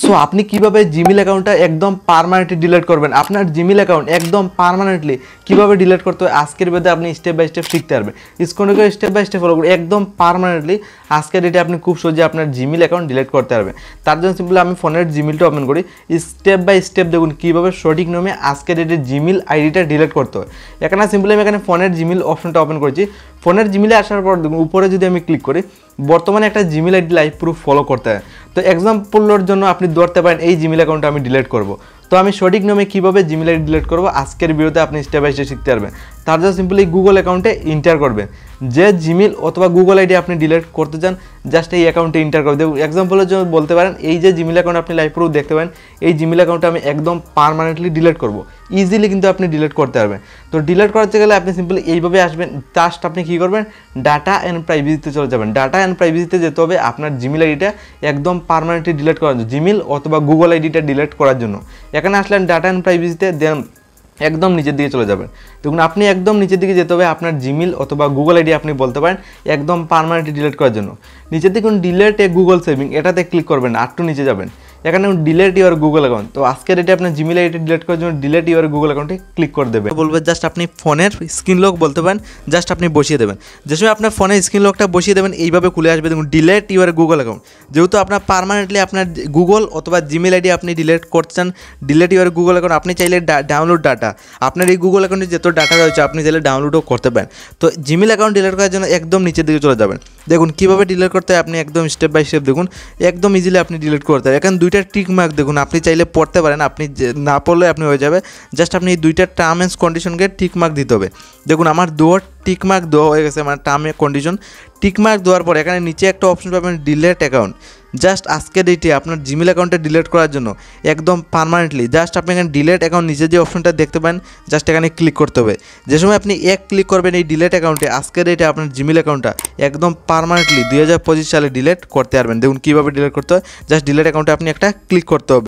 So আপনি কিভাবে Gmail অ্যাকাউন্টটা একদম পার্মানেন্টলি ডিলিট করবেন, আপনার জিমেল অ্যাকাউন্ট একদম পার্মানেন্টলি কিভাবে ডিলিট করতে হয় আজকের ভিডিওতে আপনি স্টেপ বাই স্টেপ শিখতে পারবেন। স্ক্রিনে করে স্টেপ বাই স্টেপ ফলো করে একদম পার্মানেন্টলি আজকের ডেটে আপনি খুব সহজে আপনার জিমেল অ্যাকাউন্ট ডিলিট করতে পারবেন। তার জন্য সিম্পলি আমি ফোনের জিমেলটা ওপেন করি, স্টেপ বাই স্টেপ দেখুন কীভাবে সঠিক নিয়মে আজকের ডেটে জিমেল আইডিটা ডিলিট করতে হয়। এখানে সিম্পলি আমি এখানে ফোনের জিমেল অপশনটা ওপেন করেছি। ফোনের জিমেলে আসার পর দেখুন উপরে যদি আমি ক্লিক করি বর্তমানে একটা Gmail ID live proof follow করতে হয়। তো এক্সাম্পলের জন্য আপনি ধরতে পারেন এই জিমেল অ্যাকাউন্টটা আমি ডিলিট করব। তো আমি সঠিক নিয়মে কীভাবে জিমেল আইডি ডিলিট করবো আজকের ভিডিওতে আপনি স্টেপ বাই স্টেপ শিখতে পারবেন। তার জন্য সিম্পলি গুগল অ্যাকাউন্টে ইন্টার করবেন, যে জিমেল অথবা গুগল আইডি আপনি ডিলিট করতে চান জাস্ট এই অ্যাকাউন্টে ইন্টার করে দেবেন। এক্সাম্পলের জন্য বলতে পারেন এই যে জিমেল অ্যাকাউন্ট আপনি লাইভ প্রুফ দেখতে পারেন, এই জিমেল অ্যাকাউন্টে আমি একদম পার্মানেন্টলি ডিলিট করব। ইজিলি কিন্তু আপনি ডিলিট করতে পারবেন। তো ডিলিট করতে গেলে আপনি সিম্পলি এইভাবে আসবেন, জাস্ট আপনি কী করবেন ডাটা অ্যান্ড প্রাইভেসিতে চলে যাবেন। ডাটা অ্যান্ড প্রাইভেসিতে যেতে হবে আপনার জিমেল আইডিটা একদম পার্মানেন্টলি ডিলিট করার জন্য, জিমেল অথবা গুগল আইডিটা ডিলিট করার জন্য। এখানে আসলেন ডাটা অ্যান্ড প্রাইভেসিতে, দেন একদম নিচের দিকে চলে যাবেন। দেখুন আপনি একদম নিচের দিকে যেতে হবে, আপনার জিমেল অথবা গুগল আইডি আপনি বলতে পারেন একদম পার্মানেন্টলি ডিলিট করার জন্য। নিচের দিকে ডিলিট এ গুগল সেভিং এটাতে ক্লিক করবেন, আরটু নিচে যাবেন, এখানে ডিলিট ইউর গুগল অ্যাকাউন্ট। তো আজকের এটা আপনার জিমেল আইডি ডিলিট করার জন্য ডিলিট ইউর গুগল অ্যাকাউন্টে ক্লিক করে দেবেন। বলবেন জাস্ট আপনি ফোনের স্ক্রিন লক বলতে পারেন, জাস্ট আপনি বসিয়ে দেবেন। যে সময় আপনার ফোনের স্ক্রিন লকটা বসিয়ে দেবেন এইভাবে খুলে আসবে, দেখুন ডিলিট ইউর গুগল অ্যাকাউন্ট। যেহেতু আপনার পার্মানেন্টলি আপনার গুগল অথবা জিমেল আইডি আপনি ডিলিট করছেন, ডিলিট ইউর গুগল অ্যাকাউন্ট, আপনি চাইলে ডাউনলোড ডাটা, আপনার এই গুগল অ্যাকাউন্টে যত ডাটা রয়েছে আপনি চাইলে ডাউনলোডও করতে পারেন। তো জিমেল অ্যাকাউন্ট ডিলিট করার জন্য একদম নিচের দিকে চলে যাবেন। দেখুন কীভাবে ডিলিট করতে হয় আপনি একদম স্টেপ বাই স্টেপ দেখুন, একদম ইজিলি আপনি ডিলিট করতে হয়। এখানে দুইটা টিক মার্ক দেখুন, আপনি চাইলে পড়তে পারেন, আপনি না পড়লে আপনি হয়ে যাবে। জাস্ট আপনি এই দুইটা টার্ম অ্যান্ড কন্ডিশনকে টিক মার্ক দিতে হবে। দেখুন আমার দুটো টিক মার্ক দেওয়া হয়ে গেছে, মানে term and condition tick mark দেওয়ার পর এখানে নিচে একটা অপশন পাবেন ডিলিট অ্যাকাউন্ট। জাস্ট আজকের ডেটে আপনার জিমেল অ্যাকাউন্টে ডিলিট করার জন্য একদম পার্মানেন্টলি জাস্ট আপনি এখানে ডিলিট অ্যাকাউন্ট নিচে যে অপশনটা দেখতে পান জাস্ট এখানে ক্লিক করতে হবে। যে সময় আপনি ক্লিক করবেন এই ডিলিট অ্যাকাউন্টে আজকের ডেটে আপনার জিমেল অ্যাকাউন্টটা একদম পার্মানেন্টলি 2025 সালে ডিলিট করতে পারবেন। দেখুন কীভাবে ডিলিট করতে হয়, জাস্ট ডিলিট অ্যাকাউন্টে আপনি একটা ক্লিক করতে হবে।